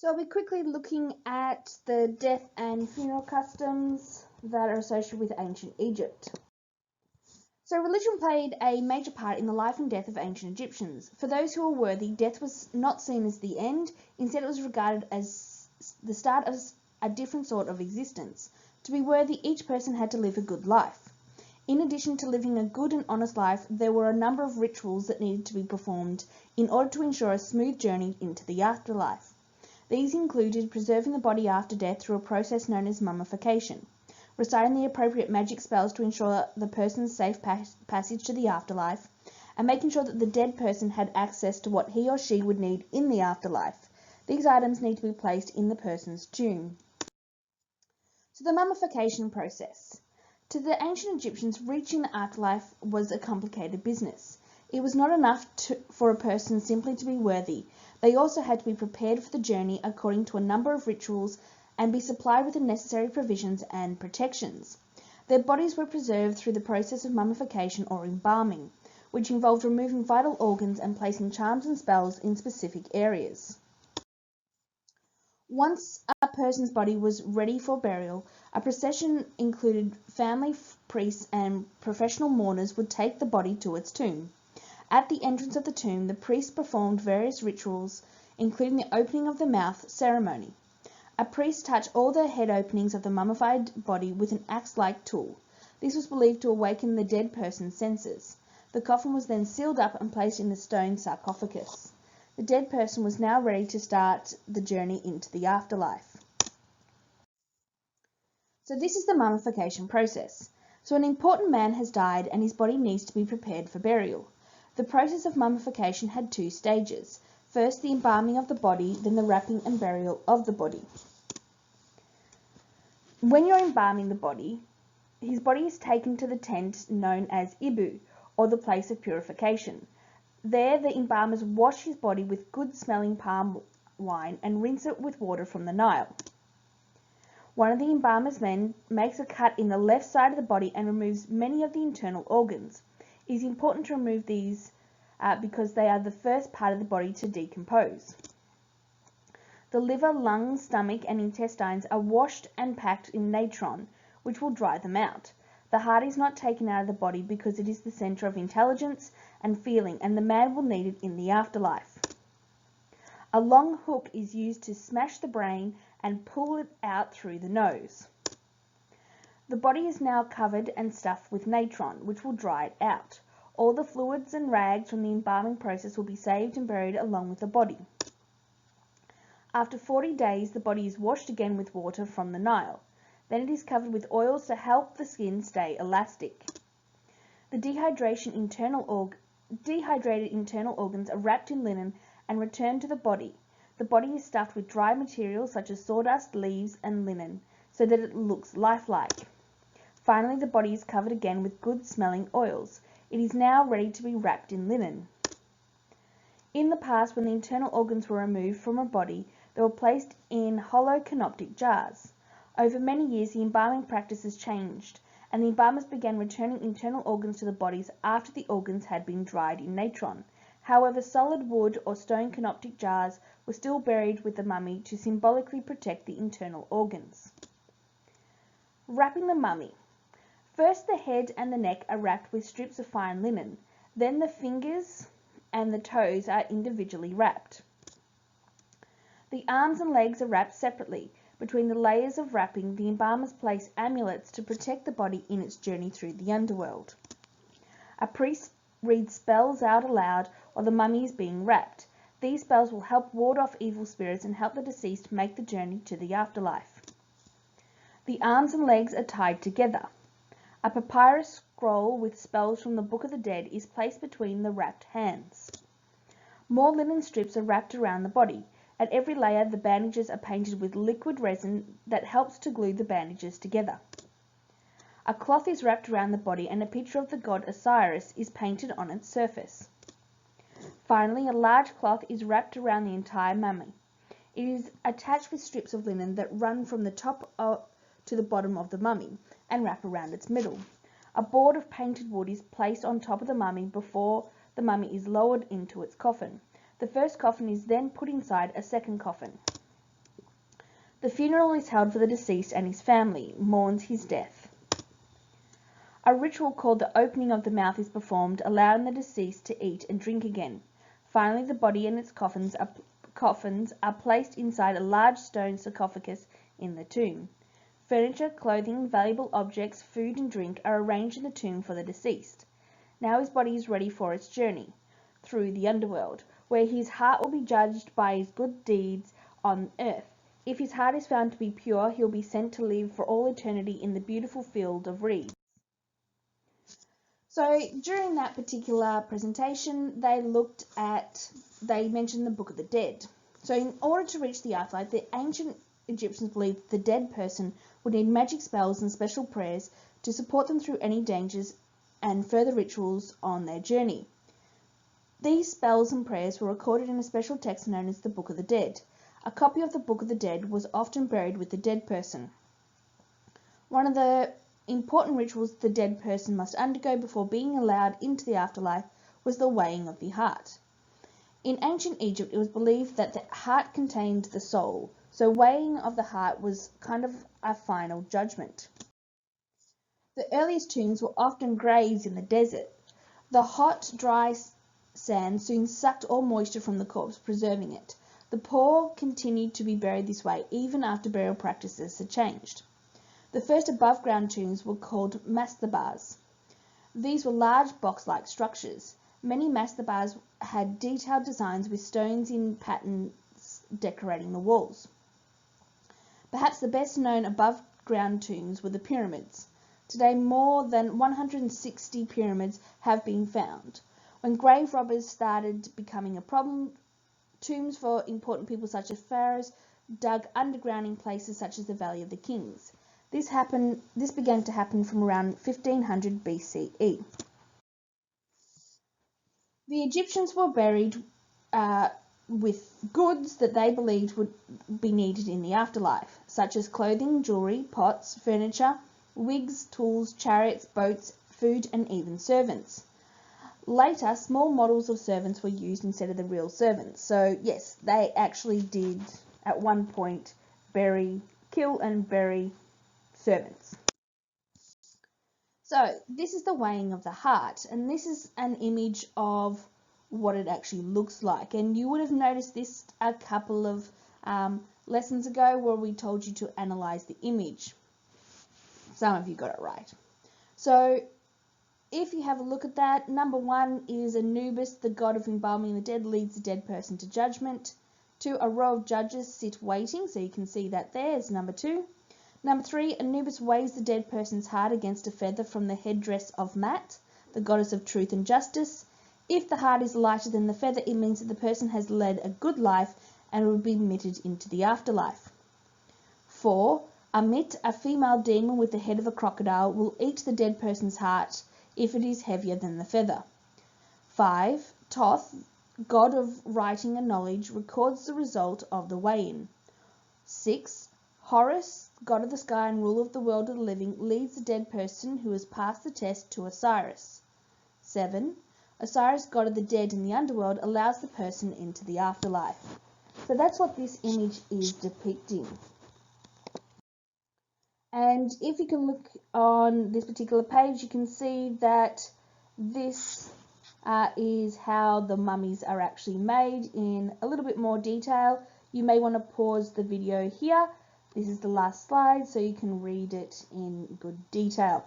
So I'll be quickly looking at the death and funeral customs that are associated with ancient Egypt. So religion played a major part in the life and death of ancient Egyptians. For those who were worthy, death was not seen as the end, instead it was regarded as the start of a different sort of existence. To be worthy, each person had to live a good life. In addition to living a good and honest life, there were a number of rituals that needed to be performed in order to ensure a smooth journey into the afterlife. These included preserving the body after death through a process known as mummification, reciting the appropriate magic spells to ensure the person's safe passage to the afterlife, and making sure that the dead person had access to what he or she would need in the afterlife. These items need to be placed in the person's tomb. So the mummification process. To the ancient Egyptians, reaching the afterlife was a complicated business. It was not enough for a person simply to be worthy. They also had to be prepared for the journey according to a number of rituals and be supplied with the necessary provisions and protections. Their bodies were preserved through the process of mummification or embalming, which involved removing vital organs and placing charms and spells in specific areas. Once a person's body was ready for burial, a procession included family, priests, and professional mourners would take the body to its tomb. At the entrance of the tomb, the priests performed various rituals, including the opening of the mouth ceremony. A priest touched all the head openings of the mummified body with an axe-like tool. This was believed to awaken the dead person's senses. The coffin was then sealed up and placed in the stone sarcophagus. The dead person was now ready to start the journey into the afterlife. So this is the mummification process. So an important man has died and his body needs to be prepared for burial. The process of mummification had two stages. First, the embalming of the body, then the wrapping and burial of the body. When you're embalming the body, his body is taken to the tent known as Ibu, or the place of purification. There, the embalmers wash his body with good-smelling palm wine and rinse it with water from the Nile. One of the embalmer's men makes a cut in the left side of the body and removes many of the internal organs. It is important to remove these because they are the first part of the body to decompose. The liver, lungs, stomach, and intestines are washed and packed in natron, which will dry them out. The heart is not taken out of the body because it is the centre of intelligence and feeling, and the man will need it in the afterlife. A long hook is used to smash the brain and pull it out through the nose. The body is now covered and stuffed with natron, which will dry it out. All the fluids and rags from the embalming process will be saved and buried along with the body. After 40 days, the body is washed again with water from the Nile. Then it is covered with oils to help the skin stay elastic. The dehydrated internal organs are wrapped in linen and returned to the body. The body is stuffed with dry materials such as sawdust, leaves, and linen, so that it looks lifelike. Finally, the body is covered again with good-smelling oils. It is now ready to be wrapped in linen. In the past, when the internal organs were removed from a body, they were placed in hollow canoptic jars. Over many years, the embalming practices changed, and the embalmers began returning internal organs to the bodies after the organs had been dried in natron. However, solid wood or stone canoptic jars were still buried with the mummy to symbolically protect the internal organs. Wrapping the mummy. First, the head and the neck are wrapped with strips of fine linen. Then the fingers and the toes are individually wrapped. The arms and legs are wrapped separately. Between the layers of wrapping, the embalmers place amulets to protect the body in its journey through the underworld. A priest reads spells out aloud while the mummy is being wrapped. These spells will help ward off evil spirits and help the deceased make the journey to the afterlife. The arms and legs are tied together. A papyrus scroll with spells from the Book of the Dead is placed between the wrapped hands. More linen strips are wrapped around the body. At every layer, the bandages are painted with liquid resin that helps to glue the bandages together. A cloth is wrapped around the body and a picture of the god Osiris is painted on its surface. Finally, a large cloth is wrapped around the entire mummy. It is attached with strips of linen that run from the top to the bottom of the mummy and wrap around its middle. A board of painted wood is placed on top of the mummy before the mummy is lowered into its coffin. The first coffin is then put inside a second coffin. The funeral is held for the deceased and his family mourns his death. A ritual called the opening of the mouth is performed, allowing the deceased to eat and drink again. Finally, the body and its coffins are placed inside a large stone sarcophagus in the tomb. Furniture, clothing, valuable objects, food and drink are arranged in the tomb for the deceased. Now his body is ready for its journey through the underworld, where his heart will be judged by his good deeds on earth. If his heart is found to be pure, he will be sent to live for all eternity in the beautiful field of reeds. So during that particular presentation, they mentioned the Book of the Dead. So in order to reach the afterlife, the ancient Egyptians believed the dead person would need magic spells and special prayers to support them through any dangers and further rituals on their journey. These spells and prayers were recorded in a special text known as the Book of the Dead. A copy of the Book of the Dead was often buried with the dead person. One of the important rituals the dead person must undergo before being allowed into the afterlife was the weighing of the heart. In ancient Egypt, it was believed that the heart contained the soul, so weighing of the heart was kind of a final judgment. The earliest tombs were often graves in the desert. The hot, dry sand soon sucked all moisture from the corpse, preserving it. The poor continued to be buried this way even after burial practices had changed. The first above-ground tombs were called mastabas. These were large box-like structures. Many mastabas had detailed designs with stones in patterns decorating the walls. Perhaps the best-known above-ground tombs were the pyramids. Today, more than 160 pyramids have been found. When grave robbers started becoming a problem, tombs for important people such as pharaohs dug underground in places such as the Valley of the Kings. This began to happen from around 1500 BCE. The Egyptians were buried with goods that they believed would be needed in the afterlife, such as clothing, jewellery, pots, furniture, wigs, tools, chariots, boats, food, and even servants. Later, small models of servants were used instead of the real servants. So yes, they actually did at one point kill and bury servants. So this is the weighing of the heart, and this is an image of what it actually looks like. And you would have noticed this a couple of lessons ago where we told you to analyze the image. Some of you got it right. So if you have a look at that, number 1 is Anubis, the god of embalming the dead, leads the dead person to judgment. 2, a row of judges sit waiting, so you can see that there is number 2. Number 3, Anubis weighs the dead person's heart against a feather from the headdress of Mat, the goddess of truth and justice. If the heart is lighter than the feather, it means that the person has led a good life and will be admitted into the afterlife. 4, Amit, a female demon with the head of a crocodile, will eat the dead person's heart if it is heavier than the feather. 5, Thoth, god of writing and knowledge, records the result of the weigh-in. 6, Horus, god of the sky and ruler of the world of the living, leads the dead person who has passed the test to Osiris. 7, Osiris, god of the dead in the underworld, allows the person into the afterlife. So that's what this image is depicting. And if you can look on this particular page, you can see that this is how the mummies are actually made in a little bit more detail. You may want to pause the video here. This is the last slide so you can read it in good detail.